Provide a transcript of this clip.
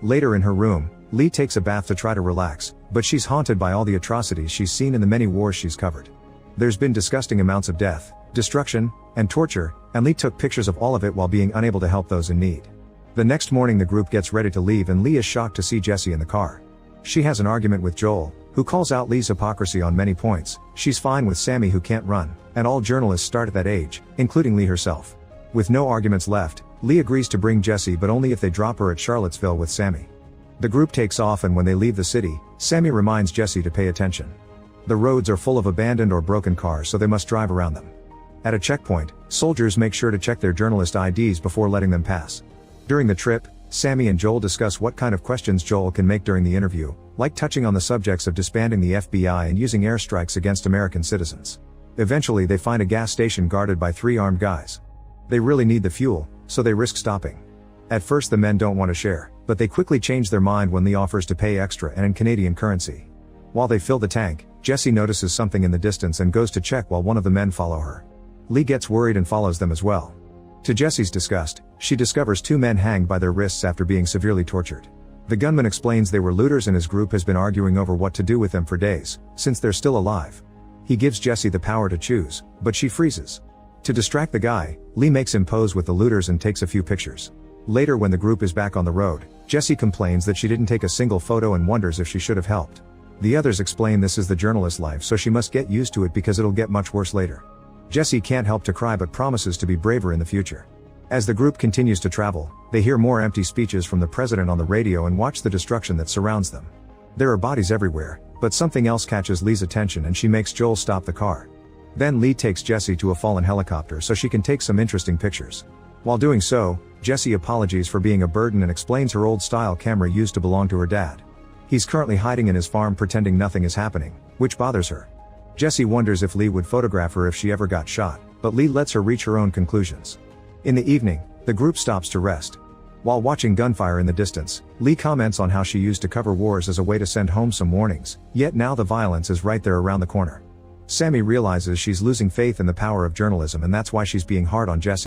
Later in her room, Lee takes a bath to try to relax, but she's haunted by all the atrocities she's seen in the many wars she's covered. There's been disgusting amounts of death, destruction, and torture, and Lee took pictures of all of it while being unable to help those in need. The next morning the group gets ready to leave and Lee is shocked to see Jessie in the car. She has an argument with Joel, who calls out Lee's hypocrisy on many points. She's fine with Sammy who can't run, and all journalists start at that age, including Lee herself. With no arguments left, Lee agrees to bring Jessie but only if they drop her at Charlottesville with Sammy. The group takes off and when they leave the city, Sammy reminds Jessie to pay attention. The roads are full of abandoned or broken cars so they must drive around them. At a checkpoint, soldiers make sure to check their journalist IDs before letting them pass. During the trip, Sammy and Joel discuss what kind of questions Joel can make during the interview, like touching on the subjects of disbanding the FBI and using airstrikes against American citizens. Eventually they find a gas station guarded by 3 armed guys. They really need the fuel, so they risk stopping. At first the men don't want to share, but they quickly change their mind when Lee offers to pay extra and in Canadian currency. While they fill the tank, Jessie notices something in the distance and goes to check while one of the men follow her. Lee gets worried and follows them as well. To Jessie's disgust, she discovers 2 men hanged by their wrists after being severely tortured. The gunman explains they were looters and his group has been arguing over what to do with them for days, since they're still alive. He gives Jessie the power to choose, but she freezes. To distract the guy, Lee makes him pose with the looters and takes a few pictures. Later when the group is back on the road, Jessie complains that she didn't take a single photo and wonders if she should have helped. The others explain this is the journalist's life so she must get used to it because it'll get much worse later. Jessie can't help to cry but promises to be braver in the future. As the group continues to travel, they hear more empty speeches from the president on the radio and watch the destruction that surrounds them. There are bodies everywhere, but something else catches Lee's attention and she makes Joel stop the car. Then Lee takes Jessie to a fallen helicopter so she can take some interesting pictures. While doing so, Jessie apologizes for being a burden and explains her old-style camera used to belong to her dad. He's currently hiding in his farm pretending nothing is happening, which bothers her. Jessie wonders if Lee would photograph her if she ever got shot, but Lee lets her reach her own conclusions. In the evening, the group stops to rest. While watching gunfire in the distance, Lee comments on how she used to cover wars as a way to send home some warnings, yet now the violence is right there around the corner. Sammy realizes she's losing faith in the power of journalism and that's why she's being hard on Jessie.